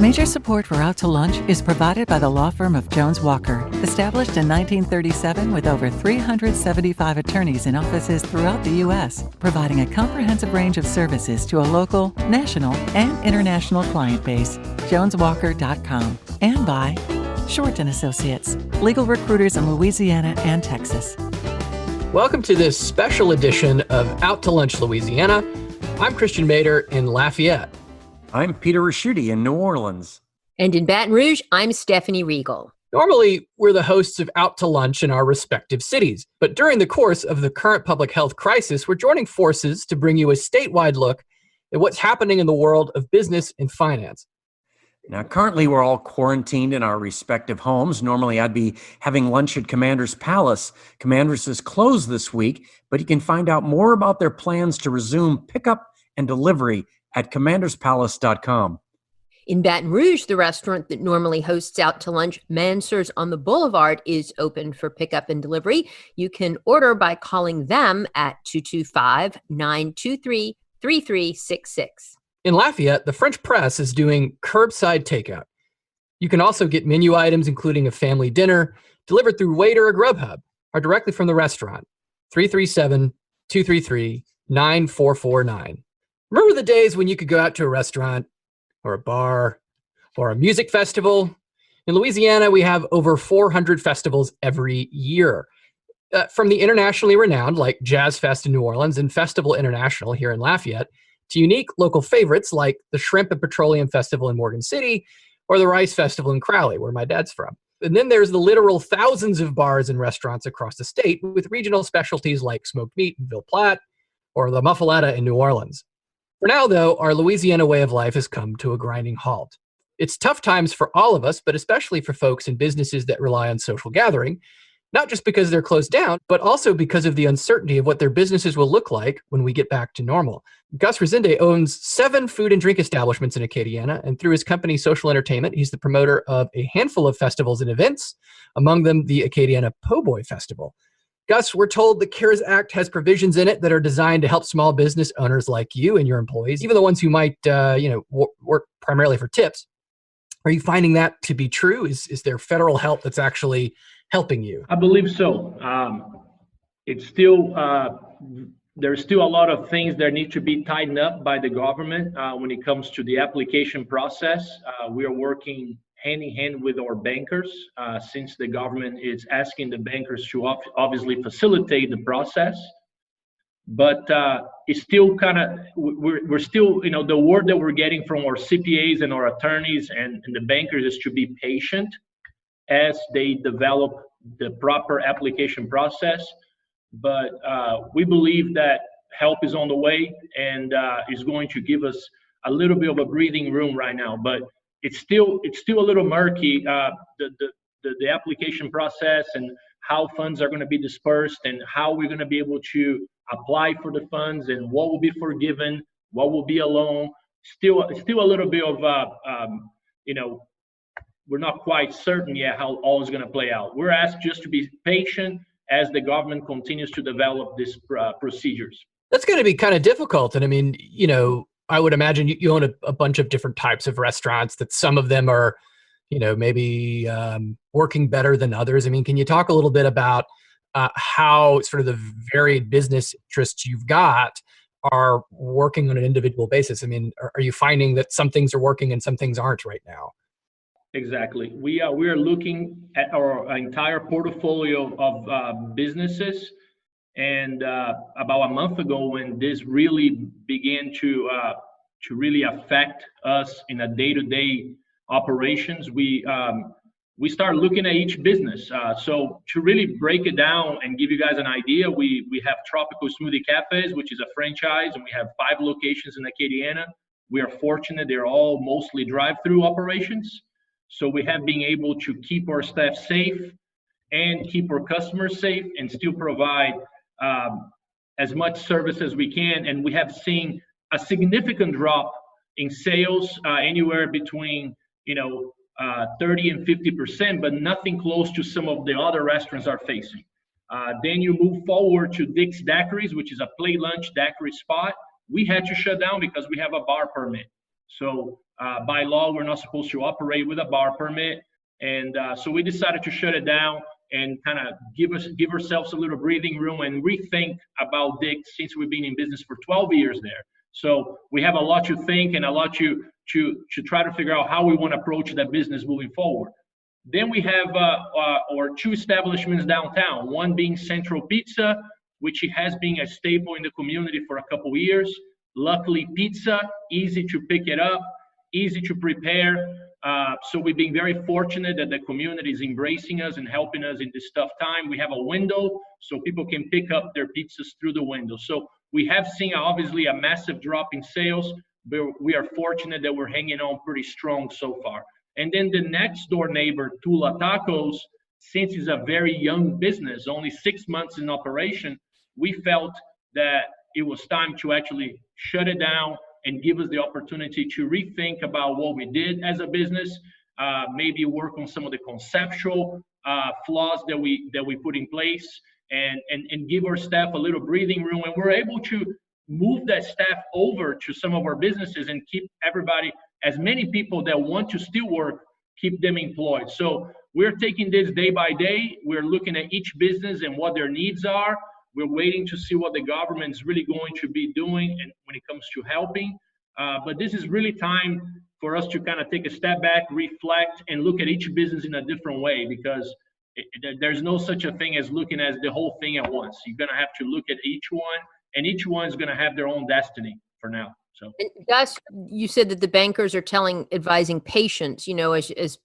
Major support for Out to Lunch is provided by the law firm of Jones Walker, established in 1937 with over 375 attorneys in offices throughout the U.S., providing a comprehensive range of services to a local, national, and international client base. JonesWalker.com. And by Short & Associates, legal recruiters in Louisiana and Texas. Welcome to this special edition of Out to Lunch, Louisiana. I'm Christian Mader in Lafayette. I'm Peter Raschuti in New Orleans. And in Baton Rouge, I'm Stephanie Regal. Normally, we're the hosts of Out to Lunch in our respective cities. But during the course of the current public health crisis, we're joining forces to bring you a statewide look at what's happening in the world of business and finance. Now, currently, we're all quarantined in our respective homes. Normally, I'd be having lunch at Commander's Palace. Commander's is closed this week, but you can find out more about their plans to resume pickup and delivery at commanderspalace.com. In Baton Rouge, the restaurant that normally hosts Out to Lunch, Mansers on the Boulevard, is open for pickup and delivery. You can order by calling them at 225-923-3366. In Lafayette, the French Press is doing curbside takeout. You can also get menu items, including a family dinner, delivered through Waiter or Grubhub, or directly from the restaurant, 337-233-9449. Remember the days when you could go out to a restaurant or a bar or a music festival? In Louisiana, we have over 400 festivals every year. From the internationally renowned, like Jazz Fest in New Orleans and Festival International here in Lafayette, to unique local favorites like the Shrimp and Petroleum Festival in Morgan City or the Rice Festival in Crowley, where my dad's from. And then there's the literal thousands of bars and restaurants across the state with regional specialties like smoked meat in Ville Platte or the muffuletta in New Orleans. For now, though, our Louisiana way of life has come to a grinding halt. It's tough times for all of us, but especially for folks in businesses that rely on social gathering, not just because they're closed down, but also because of the uncertainty of what their businesses will look like when we get back to normal. Gus Resende owns 7 food and drink establishments in Acadiana, and through his company Social Entertainment, he's the promoter of a handful of festivals and events, among them the Acadiana Po' Boy Festival. Gus, we're told the CARES Act has provisions in it that are designed to help small business owners like you and your employees, even the ones who might, work primarily for tips. Are you finding that to be true? Is there federal help that's actually helping you? I believe so. It's still there's still a lot of things that need to be tightened up by the government when it comes to the application process. We are working hand in hand with our bankers, since the government is asking the bankers to obviously facilitate the process. But it's still we're still, the word that we're getting from our CPAs and our attorneys and the bankers is to be patient as they develop the proper application process. But we believe that help is on the way and is going to give us a little bit of a breathing room right now. But it's still a little murky, the application process and how funds are going to be dispersed and how we're going to be able to apply for the funds and what will be forgiven, what will be a loan. Still a little bit of we're not quite certain yet how all is going to play out. We're asked just to be patient as the government continues to develop these procedures. That's going to be kind of difficult. And I mean, I would imagine you own a bunch of different types of restaurants that some of them are, maybe working better than others. I mean, can you talk a little bit about how sort of the varied business interests you've got are working on an individual basis? I mean, are you finding that some things are working and some things aren't right now? Exactly. We are looking at our entire portfolio of businesses. And about a month ago, when this really began to really affect us in a day-to-day operations, we start looking at each business. So to really break it down and give you guys an idea, we have Tropical Smoothie Cafes, which is a franchise, and we have 5 locations in Acadiana. We are fortunate; they're all mostly drive-through operations. So we have been able to keep our staff safe and keep our customers safe and still provide as much service as we can. And we have seen a significant drop in sales, anywhere between 30 and 50%, but nothing close to some of the other restaurants are facing. Then you move forward to Dick's Daiquiris, which is a plate lunch daiquiri spot. We had to shut down because we have a bar permit. So By law, we're not supposed to operate with a bar permit. And so we decided to shut it down and kind of give ourselves a little breathing room and rethink about Dick's, since we've been in business for 12 years there. So we have a lot to think and a lot to try to figure out how we want to approach that business moving forward. Then we have our two establishments downtown, one being Central Pizza, which has been a staple in the community for a couple years. Luckily, pizza, easy to pick it up, easy to prepare. So we've been very fortunate that the community is embracing us and helping us in this tough time. We have a window so people can pick up their pizzas through the window. So we have seen obviously a massive drop in sales, but we are fortunate that we're hanging on pretty strong so far. And then the next door neighbor, Tula Tacos, since it's a very young business, only 6 months in operation, we felt that it was time to actually shut it down and give us the opportunity to rethink about what we did as a business, maybe work on some of the conceptual flaws that we put in place, and give our staff a little breathing room. And we're able to move that staff over to some of our businesses and keep everybody, as many people that want to still work, keep them employed. So we're taking this day by day. We're looking at each business and what their needs are. We're waiting to see what the government is really going to be doing and when it comes to helping. But this is really time for us to kind of take a step back, reflect, and look at each business in a different way, because there's no such a thing as looking at the whole thing at once. You're going to have to look at each one, and each one is going to have their own destiny for now. So, and Gus, you said that the bankers are advising patients, as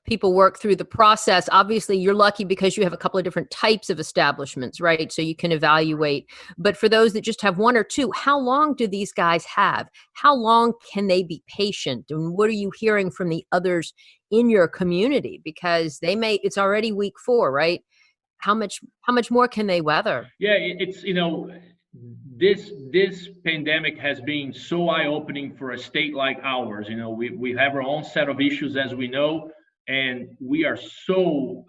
people work through the process. Obviously, you're lucky because you have a couple of different types of establishments, right? So you can evaluate. But for those that just have one or two, how long do these guys have? How long can they be patient? And what are you hearing from the others in your community? Because it's already week 4, right? How much more can they weather? Yeah, it's, this pandemic has been so eye-opening for a state like ours. We have our own set of issues, as we know, and we are so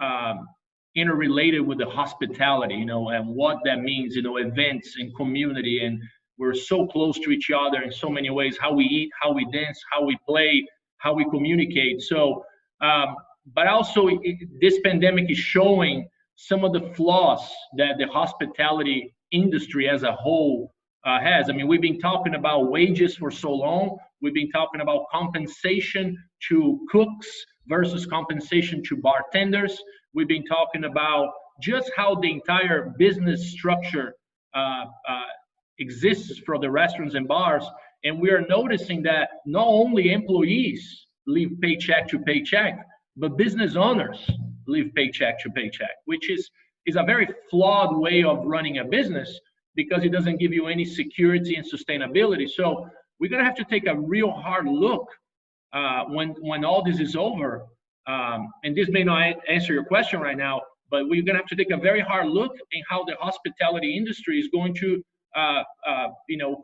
interrelated with the hospitality, and what that means, events and community, and we're so close to each other in so many ways, how we eat, how we dance, how we play, how we communicate. So, but also this pandemic is showing some of the flaws that the hospitality industry as a whole has. I mean, we've been talking about wages for so long. We've been talking about compensation to cooks versus compensation to bartenders. We've been talking about just how the entire business structure exists for the restaurants and bars. And we are noticing that not only employees live paycheck to paycheck, but business owners live paycheck to paycheck, which is a very flawed way of running a business, because it doesn't give you any security and sustainability. So we're going to have to take a real hard look when all this is over. And this may not answer your question right now, but we're going to have to take a very hard look in how the hospitality industry is going to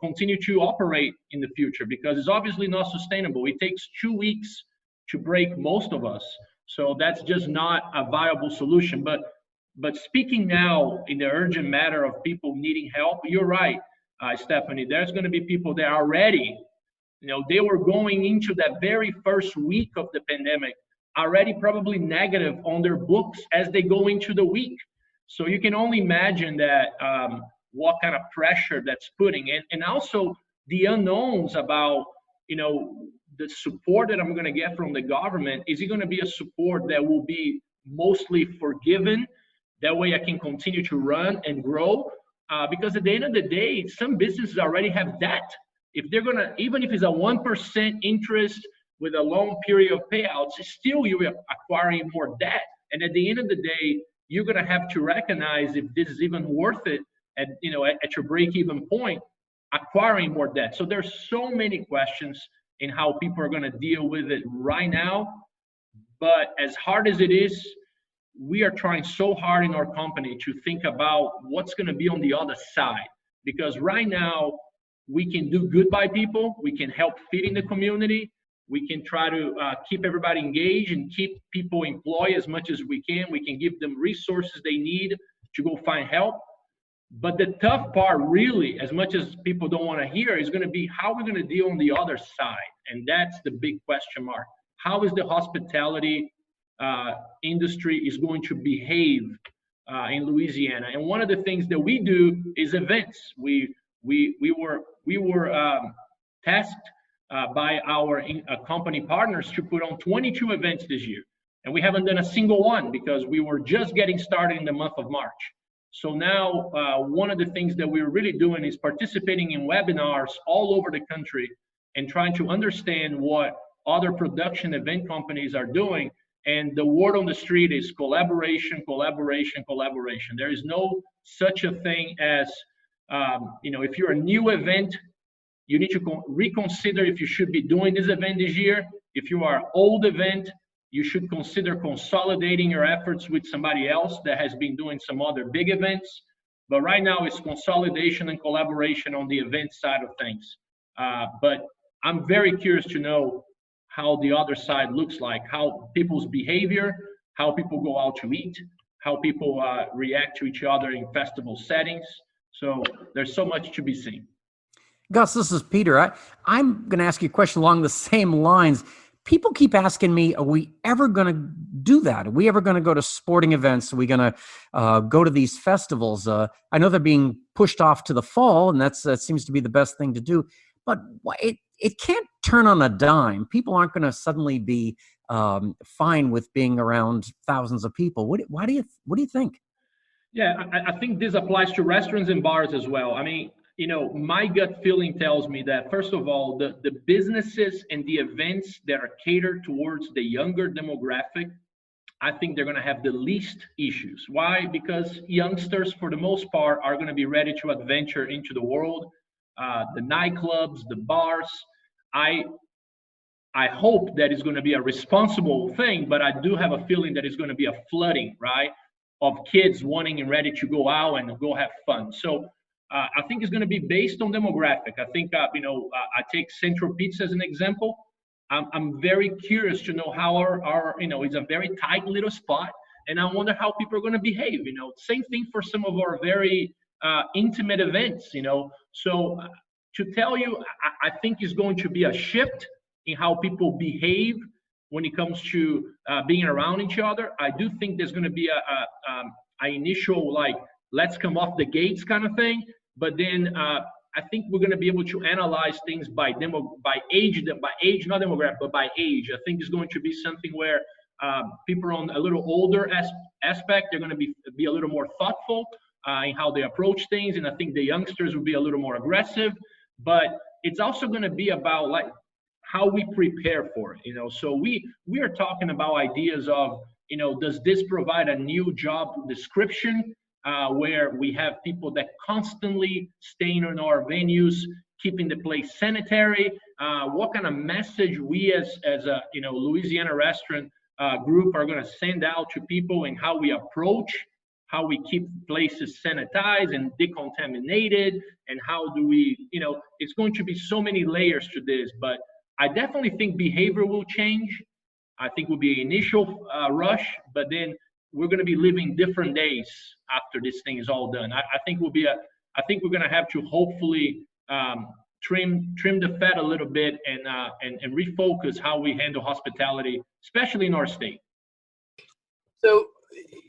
continue to operate in the future, because it's obviously not sustainable. It takes 2 weeks to break most of us. So that's just not a viable solution. But speaking now in the urgent matter of people needing help, you're right, Stephanie. There's going to be people that are already, they were going into that very first week of the pandemic already probably negative on their books as they go into the week. So you can only imagine that what kind of pressure that's putting in, and also the unknowns about, the support that I'm going to get from the government. Is it going to be a support that will be mostly forgiven? That way I can continue to run and grow. Because at the end of the day, some businesses already have debt. If they're going to, even if it's a 1% interest with a long period of payouts, still you're acquiring more debt. And at the end of the day, you're going to have to recognize if this is even worth it at your break-even point, acquiring more debt. So there's so many questions in how people are going to deal with it right now. But as hard as it is, we are trying so hard in our company to think about what's going to be on the other side. Because right now, we can do good by people. We can help feeding the community. We can try to keep everybody engaged and keep people employed as much as we can. We can give them resources they need to go find help. But the tough part, really, as much as people don't want to hear, is going to be how we're going to deal on the other side. And that's the big question mark. How is the hospitality industry is going to behave in Louisiana? And one of the things that we do is events. We were tasked by our company partners to put on 22 events this year. And we haven't done a single one because we were just getting started in the month of March. So now one of the things that we're really doing is participating in webinars all over the country and trying to understand what other production event companies are doing. And the word on the street is collaboration, collaboration, collaboration. There is no such a thing as, if you're a new event, you need to reconsider if you should be doing this event this year. If you are an old event, you should consider consolidating your efforts with somebody else that has been doing some other big events. But right now it's consolidation and collaboration on the event side of things. But I'm very curious to know how the other side looks like, how people's behavior, how people go out to eat, how people react to each other in festival settings. So there's so much to be seen. Gus, this is Peter. I'm going to ask you a question along the same lines. People keep asking me, are we ever going to do that? Are we ever going to go to sporting events? Are we going to go to these festivals? I know they're being pushed off to the fall, and that seems to be the best thing to do. But it can't turn on a dime. People aren't going to suddenly be fine with being around thousands of people. What do you think? Yeah, I think this applies to restaurants and bars as well. I mean, my gut feeling tells me that, first of all, the businesses and the events that are catered towards the younger demographic, I think they're going to have the least issues. Why? Because youngsters, for the most part, are going to be ready to adventure into the world, the nightclubs, the bars. I hope that it's going to be a responsible thing, but I do have a feeling that it's going to be a flooding, right, of kids wanting and ready to go out and go have fun. So I think it's going to be based on demographic. I think, I take Central Pizza as an example. I'm very curious to know how our it's a very tight little spot, and I wonder how people are going to behave. Same thing for some of our very intimate events. So to tell you, I think it's going to be a shift in how people behave when it comes to being around each other. I do think there's going to be a initial, like, let's come off the gates kind of thing. But then I think we're going to be able to analyze things by age, not demographic, but by age. I think it's going to be something where people on a little older aspect, they're going to be a little more thoughtful in how they approach things. And I think the youngsters will be a little more aggressive. But it's also going to be about, like, how we prepare for it. So we are talking about ideas of, does this provide a new job description? Where we have people that constantly staying in our venues, keeping the place sanitary. What kind of message we as a Louisiana restaurant group are going to send out to people, and how we approach, how we keep places sanitized and decontaminated, and how do we, it's going to be so many layers to this. But I definitely think behavior will change. I think will be an initial rush, but then we're going to be living different days after this thing is all done. I think we're going to have to hopefully trim the fat a little bit and refocus how we handle hospitality, especially in our state. So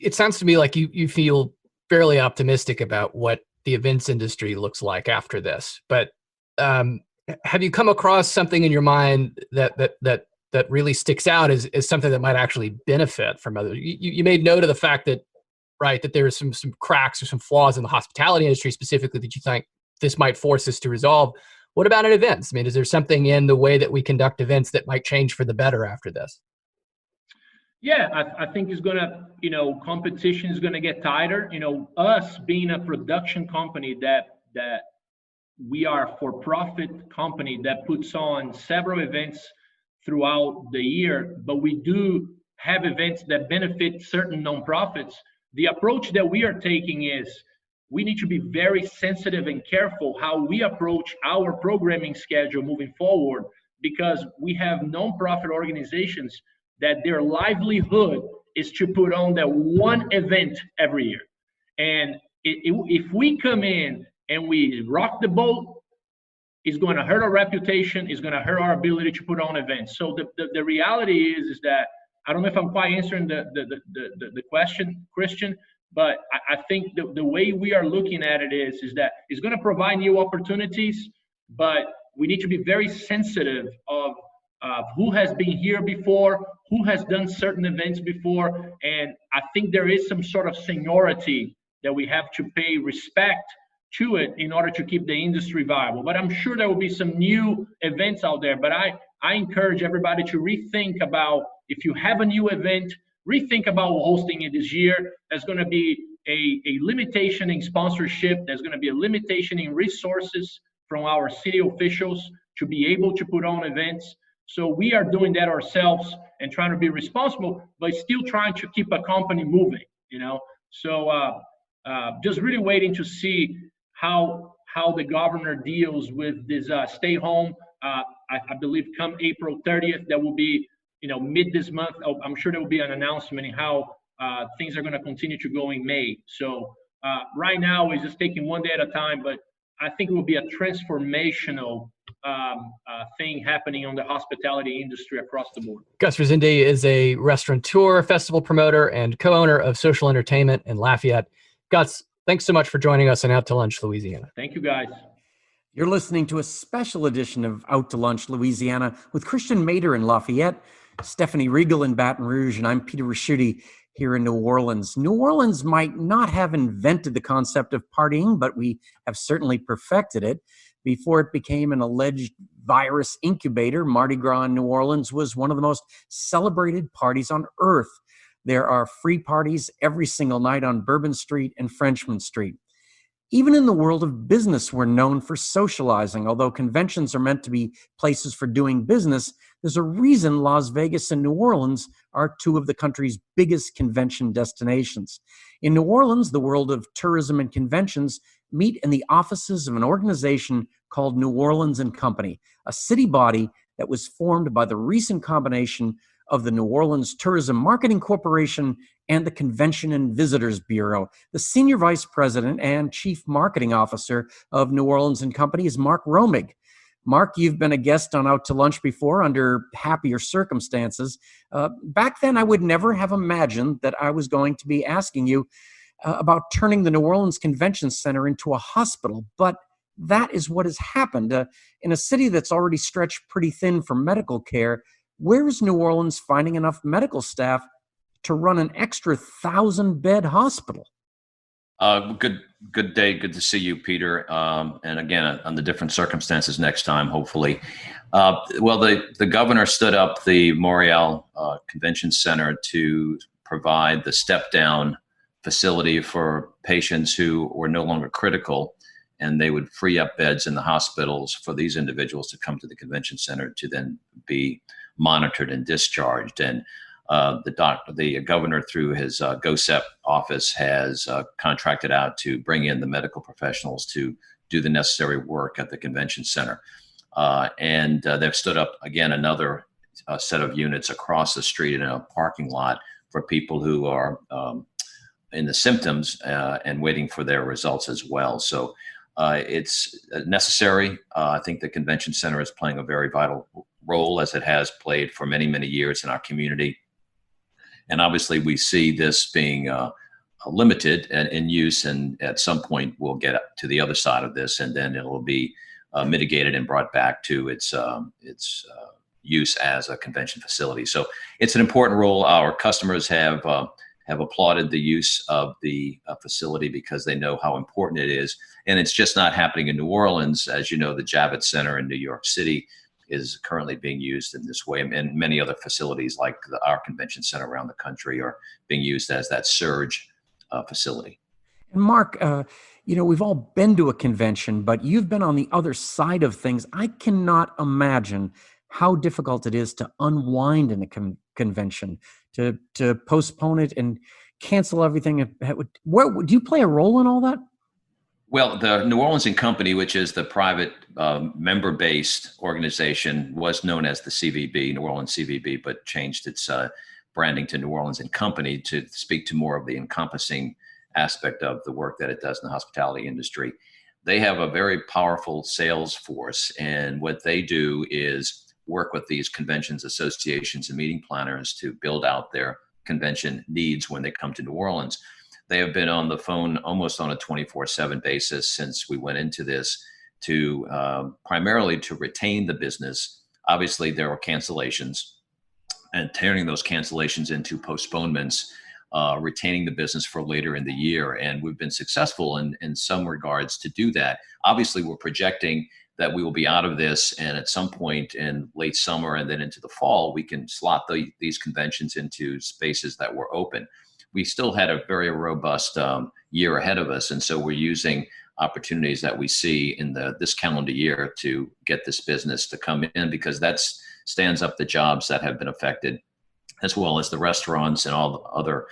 it sounds to me like you feel fairly optimistic about what the events industry looks like after this. But have you come across something in your mind that really sticks out as something that might actually benefit from others? You made note of the fact that, right, that there are some cracks or some flaws in the hospitality industry specifically that you think this might force us to resolve. What about in events? I mean, is there something in the way that we conduct events that might change for the better after this? Yeah, I think it's going to, competition is going to get tighter. Us being a production company that we are a for-profit company that puts on several events throughout the year, but we do have events that benefit certain nonprofits. The approach that we are taking is we need to be very sensitive and careful how we approach our programming schedule moving forward, because we have nonprofit organizations that their livelihood is to put on that one event every year. And if we come in and we rock the boat, it's going to hurt our reputation. It's going to hurt our ability to put on events. So the reality is that I don't know if I'm quite answering the question, Christian, but I think the way we are looking at it is that it's going to provide new opportunities, but we need to be very sensitive of who has been here before, who has done certain events before, and I think there is some sort of seniority that we have to pay respect to it in order to keep the industry viable. But I'm sure there will be some new events out there, but I encourage everybody to rethink about, if you have a new event, rethink about hosting it this year. There's going to be a limitation in sponsorship. There's going to be a limitation in resources from our city officials to be able to put on events. So we are doing that ourselves and trying to be responsible, but still trying to keep a company moving, you know? So just really waiting to see how the governor deals with this stay home. I believe come April 30th, that will be, you know, mid this month. I'm sure there will be an announcement in how things are going to continue to go in May. So right now we're just taking one day at a time, but I think it will be a transformational thing happening on the hospitality industry across the board. Gus Resende is a restaurateur, festival promoter, and co-owner of Social Entertainment in Lafayette. Gus, thanks so much for joining us on Out to Lunch, Louisiana. Thank you, guys. You're listening to a special edition of Out to Lunch, Louisiana, with Christian Mader in Lafayette, Stephanie Regal in Baton Rouge, and I'm Peter Raschuti here in New Orleans. New Orleans might not have invented the concept of partying, but we have certainly perfected it. Before it became an alleged virus incubator, Mardi Gras in New Orleans was one of the most celebrated parties on earth. There are free parties every single night on Bourbon Street and Frenchman Street. Even in the world of business, we're known for socializing. Although conventions are meant to be places for doing business, there's a reason Las Vegas and New Orleans are two of the country's biggest convention destinations. In New Orleans, the world of tourism and conventions meet in the offices of an organization called New Orleans and Company, a city body that was formed by the recent combination of the New Orleans Tourism Marketing Corporation and the Convention and Visitors Bureau. The senior vice president and chief marketing officer of New Orleans and Company is Mark Romig. Mark, you've been a guest on Out to Lunch before under happier circumstances. Back then, I would never have imagined that I was going to be asking you about turning the New Orleans Convention Center into a hospital, but that is what has happened. In a city that's already stretched pretty thin for medical care, where is New Orleans finding enough medical staff to run an extra 1,000-bed hospital? Good day. Good to see you, Peter. And again, on the different circumstances next time, hopefully. Well, the governor stood up the Morial Convention Center to provide the step-down facility for patients who were no longer critical, and they would free up beds in the hospitals for these individuals to come to the convention center to then be monitored and discharged. And the governor, through his GOSEP office, has contracted out to bring in the medical professionals to do the necessary work at the convention center. And they've stood up, again, another set of units across the street in a parking lot for people who are in the symptoms and waiting for their results as well. So it's necessary. I think the convention center is playing a very vital role, as it has played for many, many years in our community. And obviously we see this being limited and in use, and at some point we'll get to the other side of this, and then it'll be mitigated and brought back to its use as a convention facility. So it's an important role. Our customers have applauded the use of the facility because they know how important it is. And it's just not happening in New Orleans. As you know, the Javits Center in New York City is currently being used in this way, and many other facilities like our convention center around the country are being used as that surge facility. And Mark, we've all been to a convention, but you've been on the other side of things. I cannot imagine how difficult it is to unwind in a convention, to postpone it and cancel everything. Do you play a role in all that? Well, the New Orleans and Company, which is the private member-based organization, was known as the CVB, New Orleans CVB, but changed its branding to New Orleans and Company to speak to more of the encompassing aspect of the work that it does in the hospitality industry. They have a very powerful sales force, and what they do is work with these conventions, associations, and meeting planners to build out their convention needs when they come to New Orleans. They have been on the phone almost on a 24/7 basis since we went into this to primarily to retain the business. Obviously, there were cancellations, and turning those cancellations into postponements, retaining the business for later in the year. And we've been successful in some regards to do that. Obviously, we're projecting that we will be out of this, and at some point in late summer and then into the fall, we can slot these conventions into spaces that were open. We still had a very robust year ahead of us, and so we're using opportunities that we see in this calendar year to get this business to come in, because that stands up the jobs that have been affected, as well as the restaurants and all the other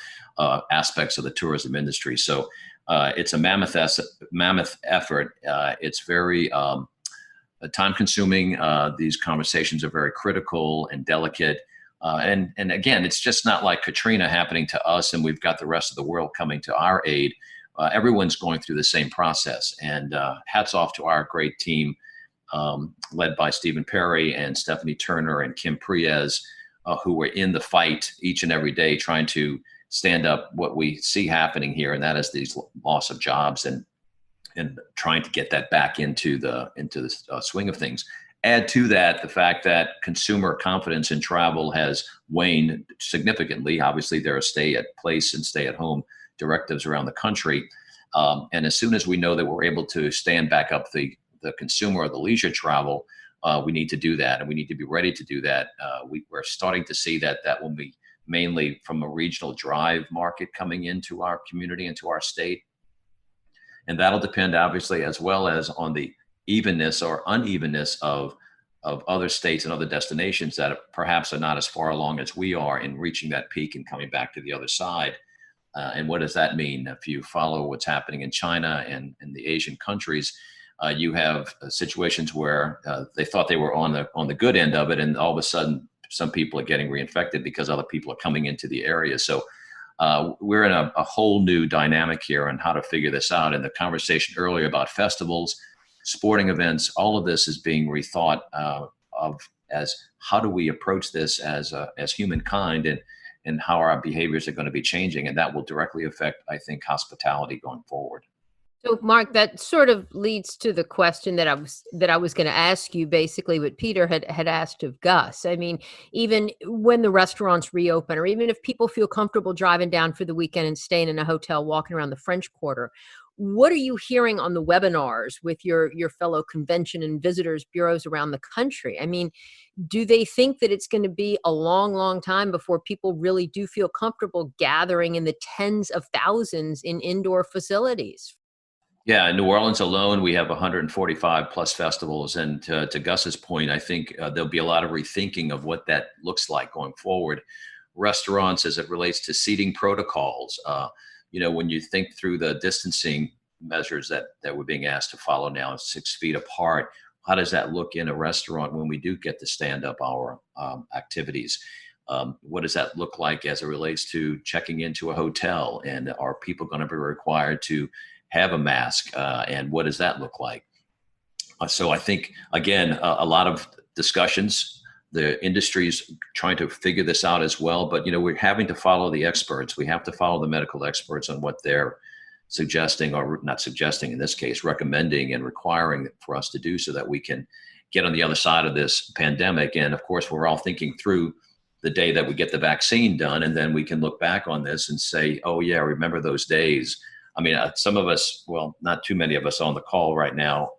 aspects of the tourism industry. So it's a mammoth effort. It's very time consuming. These conversations are very critical and delicate. And again, it's just not like Katrina happening to us and we've got the rest of the world coming to our aid. Everyone's going through the same process. And hats off to our great team, led by Stephen Perry and Stephanie Turner and Kim Priez, who were in the fight each and every day trying to stand up what we see happening here, and that is these loss of jobs and trying to get that back into the swing of things. Add to that the fact that consumer confidence in travel has waned significantly. Obviously, there are stay-at-place and stay-at-home directives around the country. And as soon as we know that we're able to stand back up the consumer or the leisure travel, we need to do that, and we need to be ready to do that. We're starting to see that will be mainly from a regional drive market coming into our community, into our state. And that'll depend, obviously, as well as on the evenness or unevenness of other states and other destinations that perhaps are not as far along as we are in reaching that peak and coming back to the other side. And what does that mean? If you follow what's happening in China and in the Asian countries, you have situations where they thought they were on the good end of it, and all of a sudden some people are getting reinfected because other people are coming into the area. So we're in a whole new dynamic here on how to figure this out. And the conversation earlier about festivals, sporting events, all of this is being rethought of as how do we approach this as humankind, and how our behaviors are going to be changing, and that will directly affect, I think, hospitality going forward. So, Mark, that sort of leads to the question that I was going to ask you, basically what Peter had asked of Gus. I mean, even when the restaurants reopen, or even if people feel comfortable driving down for the weekend and staying in a hotel, walking around the French Quarter, what are you hearing on the webinars with your fellow convention and visitors bureaus around the country? I mean, do they think that it's going to be a long, long time before people really do feel comfortable gathering in the tens of thousands in indoor facilities? Yeah, in New Orleans alone, we have 145 plus festivals. And to Gus's point, I think there'll be a lot of rethinking of what that looks like going forward. Restaurants, as it relates to seating protocols, when you think through the distancing measures that we're being asked to follow now, 6 feet apart, how does that look in a restaurant when we do get to stand up our activities? What does that look like as it relates to checking into a hotel? And are people going to be required to have a mask? And what does that look like? So I think, again, a lot of discussions. The industry's trying to figure this out as well, but we're having to follow the experts. We have to follow the medical experts on what they're suggesting, or not suggesting in this case, recommending and requiring for us to do, so that we can get on the other side of this pandemic. And of course, we're all thinking through the day that we get the vaccine done, and then we can look back on this and say, oh yeah, remember those days. I mean, some of us, well, not too many of us on the call right now,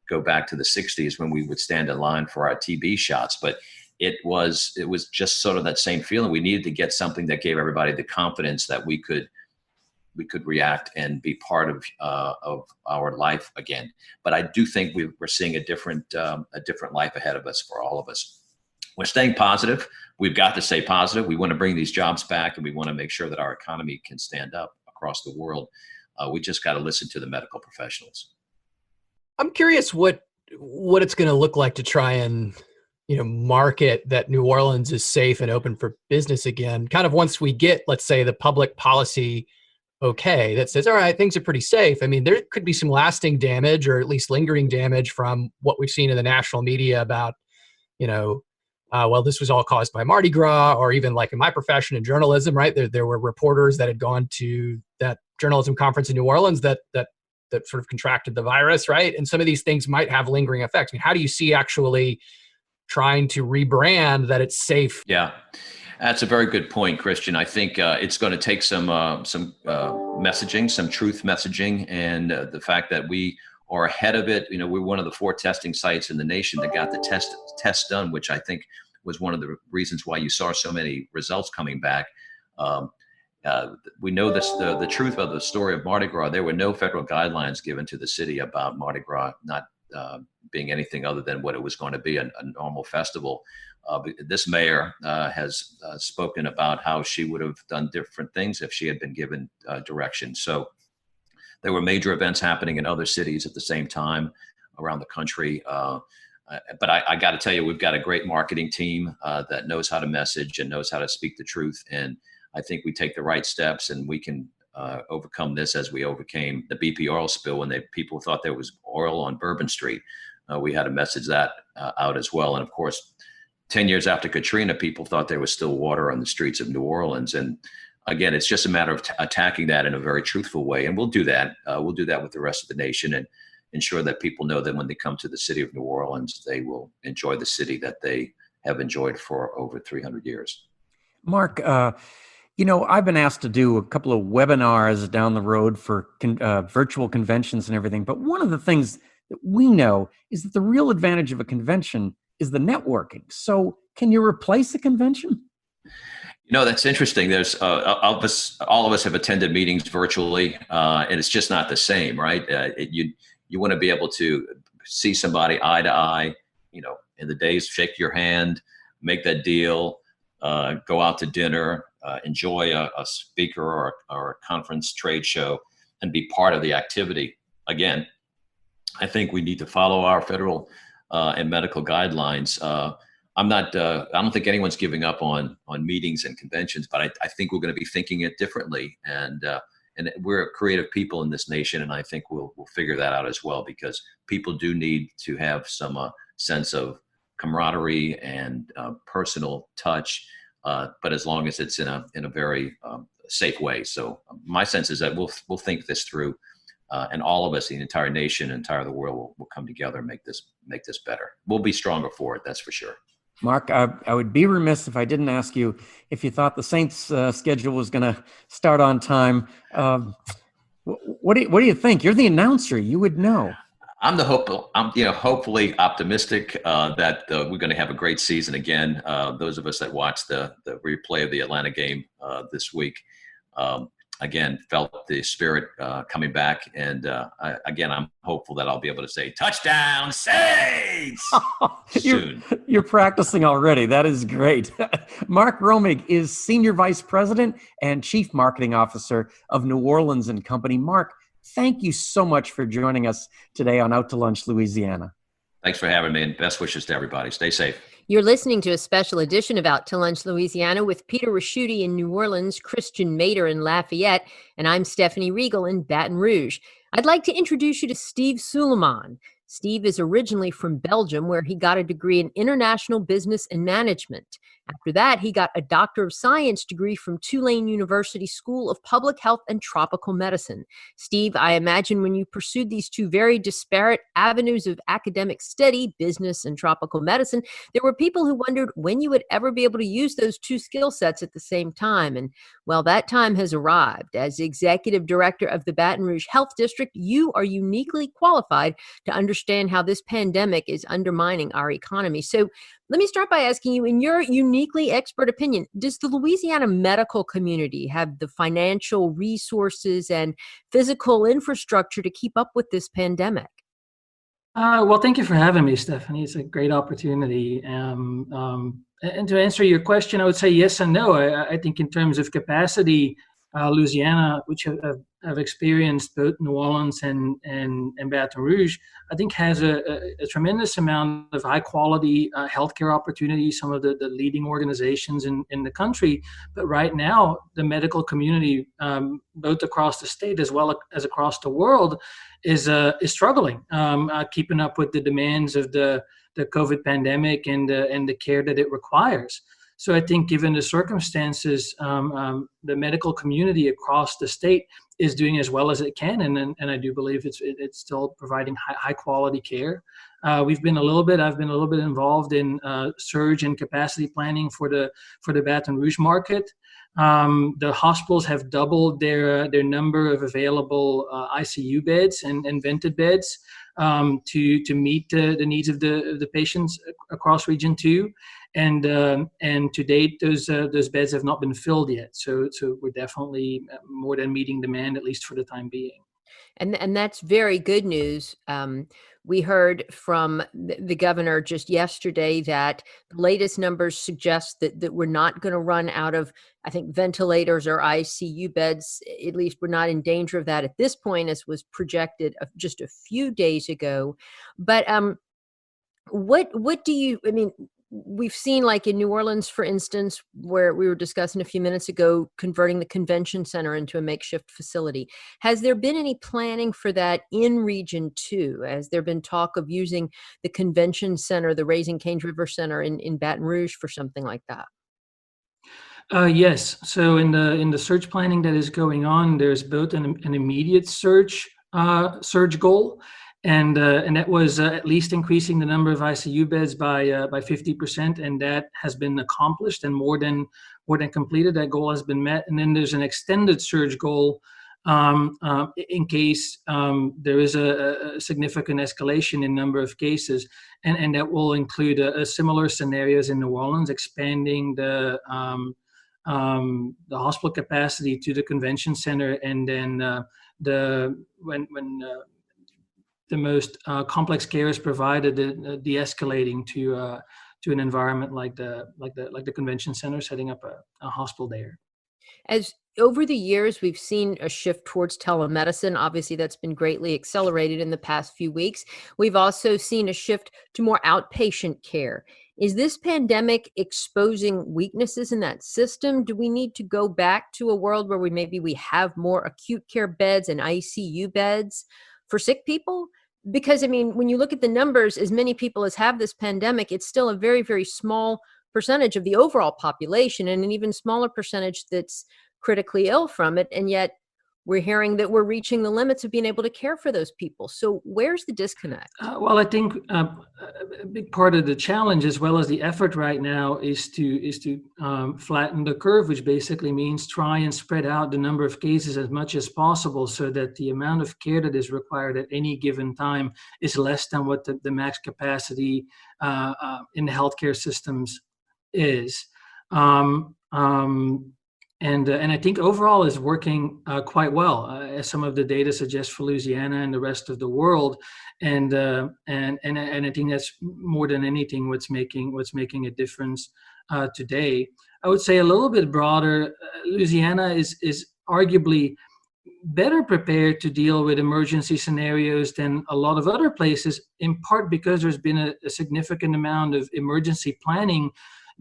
go back to the 60s when we would stand in line for our TB shots, but it was just sort of that same feeling. We needed to get something that gave everybody the confidence that we could react and be part of our life again. But I do think we're seeing a different life ahead of us for all of us. We're staying positive. We've got to stay positive. We want to bring these jobs back, and we want to make sure that our economy can stand up across the world. We just got to listen to the medical professionals. I'm curious what it's going to look like to try and market that New Orleans is safe and open for business again. Kind of once we get, let's say, the public policy okay, that says, all right, things are pretty safe. I mean, there could be some lasting damage or at least lingering damage from what we've seen in the national media about, well, this was all caused by Mardi Gras, or even like in my profession in journalism, right? There were reporters that had gone to that journalism conference in New Orleans that sort of contracted the virus, right? And some of these things might have lingering effects. I mean, how do you see actually trying to rebrand that it's safe? Yeah, that's a very good point, Christian. I think it's going to take some messaging, some truth messaging, and the fact that we are ahead of it. We're one of the 4 testing sites in the nation that got the test done, which I think was one of the reasons why you saw so many results coming back. We know this, the truth of the story of Mardi Gras. There were no federal guidelines given to the city about Mardi Gras not being anything other than what it was going to be, a normal festival. This mayor has spoken about how she would have done different things if she had been given direction. So there were major events happening in other cities at the same time around the country. But I got to tell you, we've got a great marketing team that knows how to message and knows how to speak the truth. And I think we take the right steps, and we can overcome this as we overcame the BP oil spill when people thought there was oil on Bourbon Street. We had to message that out as well. And of course, 10 years after Katrina, people thought there was still water on the streets of New Orleans. And again, it's just a matter of attacking that in a very truthful way. And we'll do that. We'll do that with the rest of the nation and ensure that people know that when they come to the city of New Orleans, they will enjoy the city that they have enjoyed for over 300 years. Mark, I've been asked to do a couple of webinars down the road for virtual conventions and everything. But one of the things that we know is that the real advantage of a convention is the networking. So can you replace a convention? That's interesting. There's all of us have attended meetings virtually, and it's just not the same, right? You want to be able to see somebody eye to eye, in the days, shake your hand, make that deal, go out to dinner, enjoy a speaker or a conference trade show, and be part of the activity. Again, I think we need to follow our federal and medical guidelines. I don't think anyone's giving up on meetings and conventions, but I think we're going to be thinking it differently. And we're creative people in this nation, and I think we'll figure that out as well, because people do need to have some sense of camaraderie and personal touch, but as long as it's in a very safe way. So my sense is that we'll think this through, and all of us, the entire nation, entire the world, will come together and make this better. We'll be stronger for it, that's for sure. Mark, I would be remiss if I didn't ask you if you thought the Saints' schedule was going to start on time. What do you think? You're the announcer. You would know. I'm hopefully optimistic that we're going to have a great season again. Those of us that watched the replay of the Atlanta game this week, again, felt the spirit coming back. And I'm hopeful that I'll be able to say, touchdown Saints soon. You're practicing already. That is great. Mark Romig is Senior Vice President and Chief Marketing Officer of New Orleans and Company. Mark, thank you so much for joining us today on Out to Lunch, Louisiana. Thanks for having me, and best wishes to everybody. Stay safe. You're listening to a special edition of Out to Lunch, Louisiana with Peter Raschuti in New Orleans, Christian Mader in Lafayette, and I'm Stephanie Riegel in Baton Rouge. I'd like to introduce you to Steve Suleiman. Steve is originally from Belgium, where he got a degree in international business and management. After that, he got a Doctor of Science degree from Tulane University School of Public Health and Tropical Medicine. Steve, I imagine when you pursued these two very disparate avenues of academic study, business and tropical medicine, there were people who wondered when you would ever be able to use those two skill sets at the same time. And well, that time has arrived. As Executive Director of the Baton Rouge Health District, you are uniquely qualified to understand how this pandemic is undermining our economy. So let me start by asking you, in your uniquely expert opinion, does the Louisiana medical community have the financial resources and physical infrastructure to keep up with this pandemic? Well, thank you for having me, Stephanie. It's a great opportunity. And to answer your question, I would say yes and no. I think in terms of capacity, Louisiana, which have experienced both New Orleans and Baton Rouge, I think has a tremendous amount of high quality healthcare opportunities, some of the leading organizations in the country. But right now, the medical community, both across the state as well as across the world, is struggling keeping up with the demands of the COVID pandemic and the care that it requires. So I think given the circumstances, the medical community across the state is doing as well as it can, and I do believe it's still providing high quality care. I've been a little bit involved in surge and capacity planning for the Baton Rouge market. The hospitals have doubled their number of available ICU beds and vented beds to meet the needs of the patients across Region 2. And to date, those beds have not been filled yet. So we're definitely more than meeting demand, at least for the time being. And that's very good news. We heard from the governor just yesterday that the latest numbers suggest that we're not going to run out of, I think, ventilators or ICU beds. At least we're not in danger of that at this point, as was projected just a few days ago. But what do you, I mean, we've seen, like in New Orleans, for instance, where we were discussing a few minutes ago, converting the convention center into a makeshift facility. Has there been any planning for that in Region 2? Has there been talk of using the convention center, the Raising Cane's River Center in Baton Rouge for something like that? Yes. So in the surge planning that is going on, there's both an immediate surge goal, and that was at least increasing the number of ICU beds by 50%, and that has been accomplished and more than completed. That goal has been met. And then there's an extended surge goal in case there is a significant escalation in number of cases, and that will include a similar scenarios in New Orleans, expanding the hospital capacity to the convention center, and then when the most complex care is provided, de-escalating to an environment like the convention center, setting up a hospital there. As over the years, we've seen a shift towards telemedicine. Obviously, that's been greatly accelerated in the past few weeks. We've also seen a shift to more outpatient care. Is this pandemic exposing weaknesses in that system? Do we need to go back to a world where we have more acute care beds and ICU beds for sick people? Because, I mean, when you look at the numbers, as many people as have this pandemic, it's still a very, very small percentage of the overall population, and an even smaller percentage that's critically ill from it. And yet we're hearing that we're reaching the limits of being able to care for those people. So where's the disconnect? Well, I think a big part of the challenge, as well as the effort right now, is to flatten the curve, which basically means try and spread out the number of cases as much as possible, so that the amount of care that is required at any given time is less than what the max capacity in the healthcare systems is. And I think overall is working quite well, as some of the data suggests for Louisiana and the rest of the world. And I think that's more than anything what's making a difference today. I would say a little bit broader, Louisiana is arguably better prepared to deal with emergency scenarios than a lot of other places, in part because there's been a significant amount of emergency planning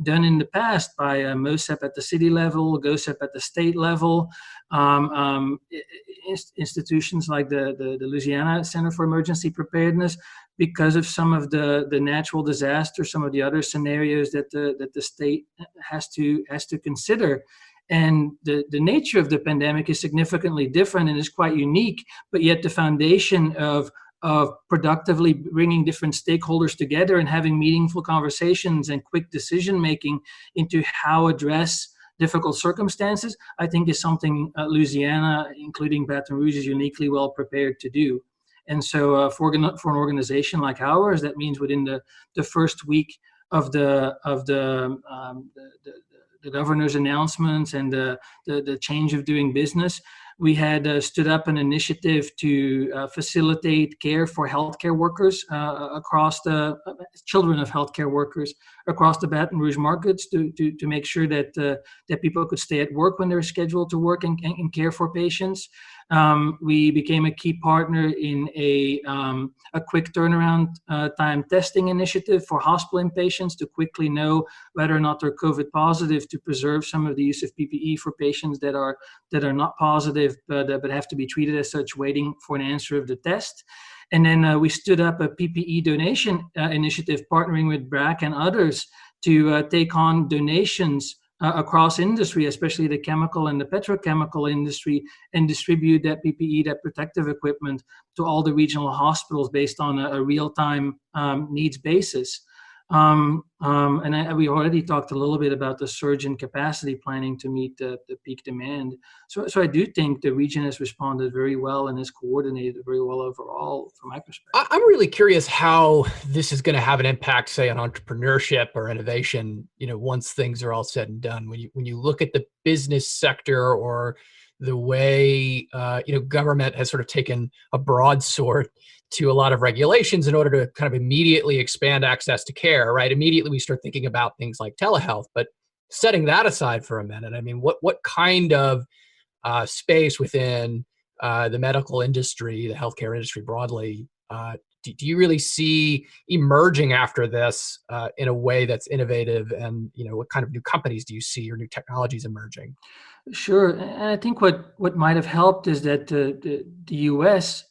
done in the past by MOSEP at the city level, GOSEP at the state level, institutions like the Louisiana Center for Emergency Preparedness, because of some of the natural disasters, some of the other scenarios that the state has to consider. And the nature of the pandemic is significantly different and is quite unique, but yet the foundation of productively bringing different stakeholders together and having meaningful conversations and quick decision making into how address difficult circumstances, I think is something Louisiana, including Baton Rouge, is uniquely well prepared to do. And so for an organization like ours, that means within the first week of the governor's announcements and the change of doing business, we had stood up an initiative to facilitate care for healthcare workers across the children of healthcare workers across the Baton Rouge markets to make sure that that people could stay at work when they're scheduled to work and care for patients. We became a key partner in a quick turnaround time testing initiative for hospital inpatients to quickly know whether or not they're COVID positive, to preserve some of the use of PPE for patients that are not positive but have to be treated as such, waiting for an answer of the test. And then we stood up a PPE donation initiative, partnering with BRAC and others to take on donations across industry, especially the chemical and the petrochemical industry, and distribute that PPE, that protective equipment, to all the regional hospitals based on a real-time needs basis. We already talked a little bit about the surge in capacity planning to meet the peak demand. So I do think the region has responded very well and has coordinated very well overall from my perspective. I'm really curious how this is going to have an impact, say, on entrepreneurship or innovation, once things are all said and done. When you look at the business sector, or the way, government has sort of taken a broadsword to a lot of regulations in order to kind of immediately expand access to care, right? Immediately we start thinking about things like telehealth. But setting that aside for a minute, I mean, what kind of space within the medical industry, the healthcare industry broadly, do you really see emerging after this in a way that's innovative? And what kind of new companies do you see, or new technologies emerging? Sure, and I think what might have helped is that the U.S.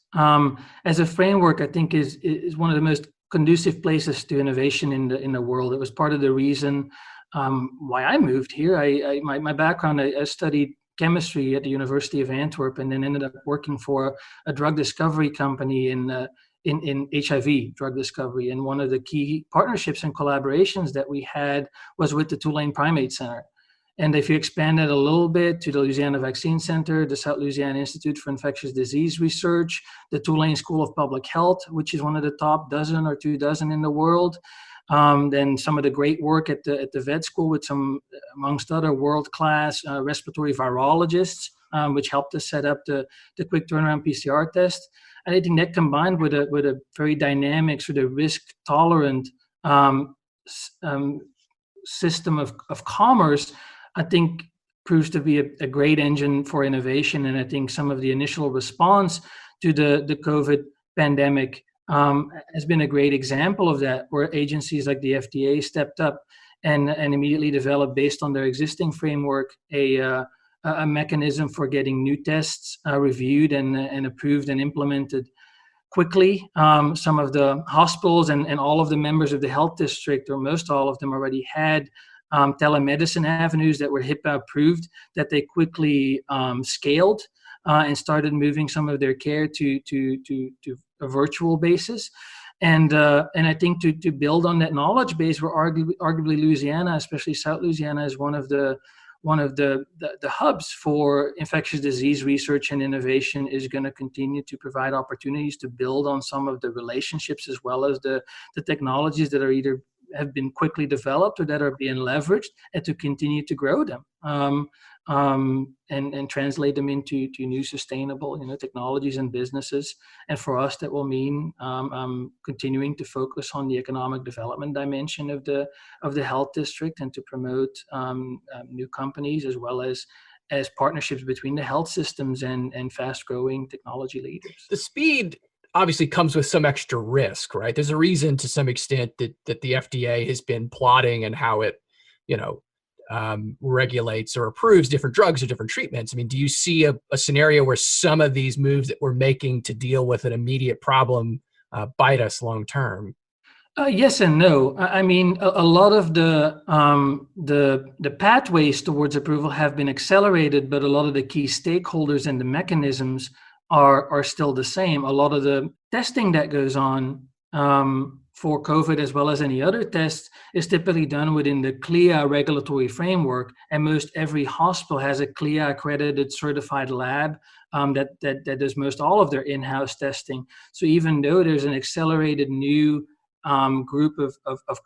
As a framework, I think is one of the most conducive places to innovation in the world. It was part of the reason why I moved here. My background, I studied chemistry at the University of Antwerp, and then ended up working for a drug discovery company in HIV drug discovery. And one of the key partnerships and collaborations that we had was with the Tulane Primate Center. And if you expand it a little bit to the Louisiana Vaccine Center, the South Louisiana Institute for Infectious Disease Research, the Tulane School of Public Health, which is one of the top dozen or 24 in the world, then some of the great work at the vet school with some, amongst other world-class respiratory virologists, which helped us set up the quick turnaround PCR test. And I think that, combined with a very dynamic, sort of risk-tolerant system of commerce, I think proves to be a great engine for innovation. And I think some of the initial response to the COVID pandemic has been a great example of that, where agencies like the FDA stepped up and immediately developed, based on their existing framework, a mechanism for getting new tests reviewed and approved and implemented quickly. Some of the hospitals and all of the members of the health district, or most all of them, already had telemedicine avenues that were HIPAA approved, that they quickly scaled and started moving some of their care to a virtual basis. And I think to build on that knowledge base, where arguably Louisiana, especially South Louisiana, is one of the hubs for infectious disease research and innovation, is going to continue to provide opportunities to build on some of the relationships, as well as the technologies that are either have been quickly developed or that are being leveraged, and to continue to grow them and translate them into new sustainable technologies and businesses. And for us, that will mean continuing to focus on the economic development dimension of the health district, and to promote new companies, as well as partnerships between the health systems and fast-growing technology leaders. The speed obviously comes with some extra risk, right? There's a reason to some extent that the FDA has been plotting and how it, regulates or approves different drugs or different treatments. I mean, do you see a scenario where some of these moves that we're making to deal with an immediate problem bite us long term? Yes and no. I mean, a lot of the pathways towards approval have been accelerated, but a lot of the key stakeholders and the mechanisms are still the same. A lot of the testing that goes on for COVID, as well as any other tests, is typically done within the CLIA regulatory framework, and most every hospital has a CLIA accredited certified lab that does most all of their in-house testing. So even though there's an accelerated new group of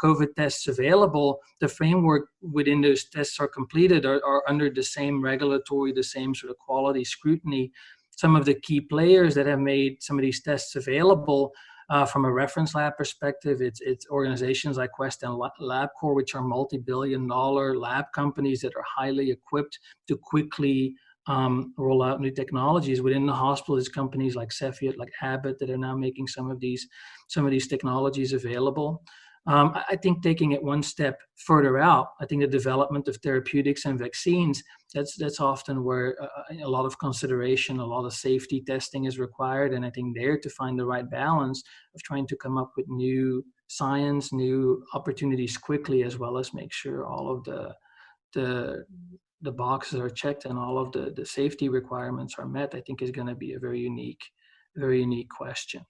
COVID tests available, the framework within those tests are completed are under the same regulatory, the same sort of quality scrutiny. Some of the key players that have made some of these tests available from a reference lab perspective, it's organizations like Quest and LabCorp, which are multi-billion-dollar lab companies that are highly equipped to quickly roll out new technologies. Within the hospital, there's companies like Cepheid, like Abbott, that are now making some of these technologies available. I think taking it one step further out, I think the development of therapeutics and vaccines, that's often where a lot of consideration, a lot of safety testing is required. And I think there to find the right balance of trying to come up with new science, new opportunities quickly, as well as make sure all of the boxes are checked and all of the safety requirements are met, I think is going to be a very unique question.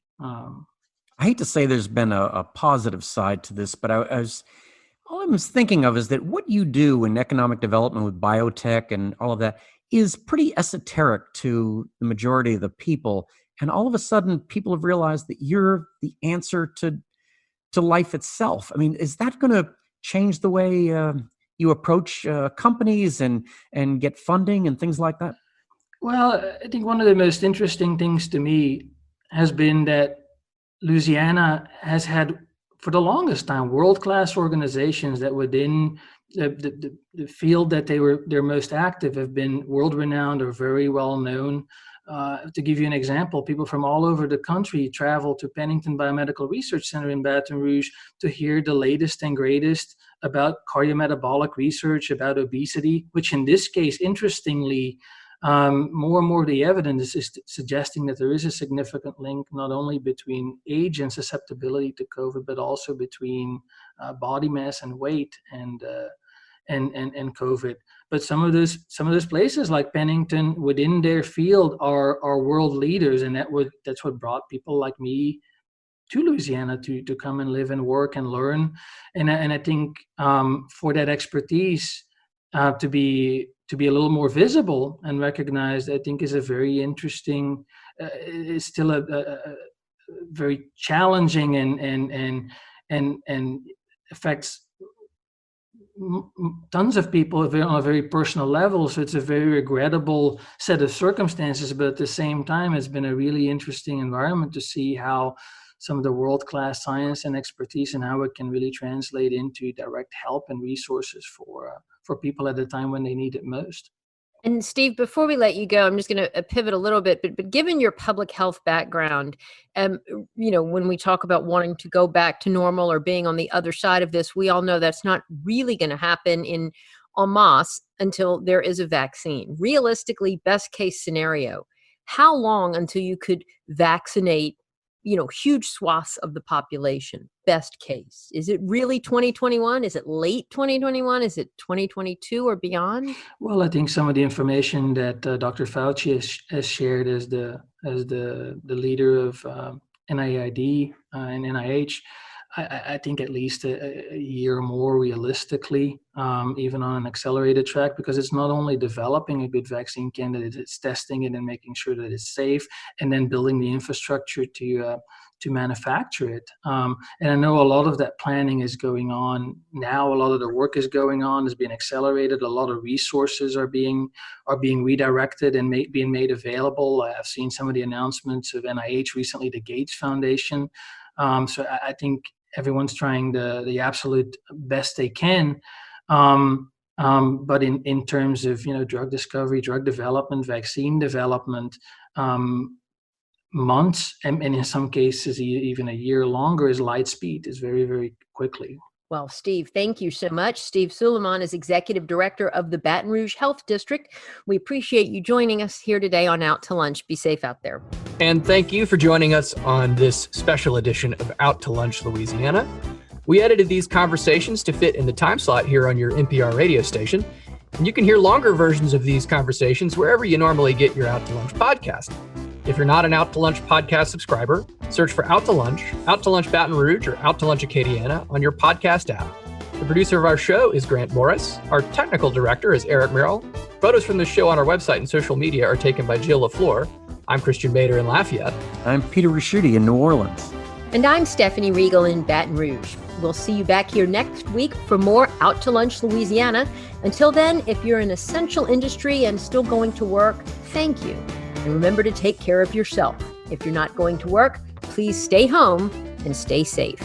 I hate to say there's been a positive side to this, but all I was thinking of is that what you do in economic development with biotech and all of that is pretty esoteric to the majority of the people. And all of a sudden, people have realized that you're the answer to life itself. I mean, is that going to change the way you approach companies and get funding and things like that? Well, I think one of the most interesting things to me has been that Louisiana has had, for the longest time, world-class organizations that within the field that they're most active have been world-renowned or very well-known. To give you an example, people from all over the country travel to Pennington Biomedical Research Center in Baton Rouge to hear the latest and greatest about cardiometabolic research, about obesity, which in this case, interestingly, more and more of the evidence is suggesting that there is a significant link not only between age and susceptibility to COVID, but also between body mass and weight and COVID. But some of those places like Pennington within their field are world leaders, and that's what brought people like me to Louisiana to come and live and work and learn. And I think for that expertise to be a little more visible and recognized, I think is a very interesting, is still a very challenging and affects tons of people on a very personal level. So it's a very regrettable set of circumstances, but at the same time, it's been a really interesting environment to see how some of the world-class science and expertise and how it can really translate into direct help and resources for people at a time when they need it most. And Steve, before we let you go, I'm just going to pivot a little bit, but given your public health background, when we talk about wanting to go back to normal or being on the other side of this, we all know that's not really going to happen en masse until there is a vaccine. Realistically, best case scenario, how long until you could vaccinate huge swaths of the population? Best case. Is it really 2021? Is it late 2021? Is it 2022 or beyond? Well, I think some of the information that Dr. Fauci has shared as the leader of NIAID and NIH, I think at least a year or more realistically, even on an accelerated track, because it's not only developing a good vaccine candidate, it's testing it and making sure that it's safe, and then building the infrastructure to manufacture it. And I know a lot of that planning is going on now. A lot of the work is going on, is being accelerated. A lot of resources are being redirected and being made available. I've seen some of the announcements of NIH recently, the Gates Foundation. So I think everyone's trying the absolute best they can. But in terms of, drug discovery, drug development, vaccine development, months, and in some cases, even a year longer is light speed, is very, very quickly. Well, Steve, thank you so much. Steve Suleiman is Executive Director of the Baton Rouge Health District. We appreciate you joining us here today on Out to Lunch. Be safe out there. And thank you for joining us on this special edition of Out to Lunch, Louisiana. We edited these conversations to fit in the time slot here on your NPR radio station. And you can hear longer versions of these conversations wherever you normally get your Out to Lunch podcast. If you're not an Out to Lunch podcast subscriber, search for Out to Lunch Baton Rouge, or Out to Lunch Acadiana on your podcast app. The producer of our show is Grant Morris. Our technical director is Eric Merrill. Photos from the show on our website and social media are taken by Jill LaFleur. I'm Christian Bader in Lafayette. I'm Peter Raschuti in New Orleans. And I'm Stephanie Regal in Baton Rouge. We'll see you back here next week for more Out to Lunch Louisiana. Until then, if you're an essential industry and still going to work, thank you. And remember to take care of yourself. If you're not going to work, please stay home and stay safe.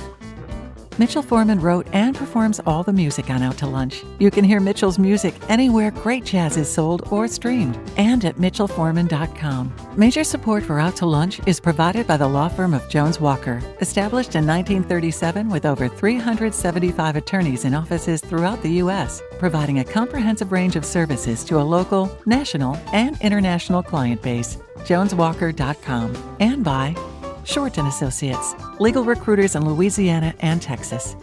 Mitchell Foreman wrote and performs all the music on Out to Lunch. You can hear Mitchell's music anywhere great jazz is sold or streamed, and at mitchellforeman.com. Major support for Out to Lunch is provided by the law firm of Jones Walker, established in 1937 with over 375 attorneys in offices throughout the U.S., providing a comprehensive range of services to a local, national, and international client base. joneswalker.com. And by Short & Associates, legal recruiters in Louisiana and Texas.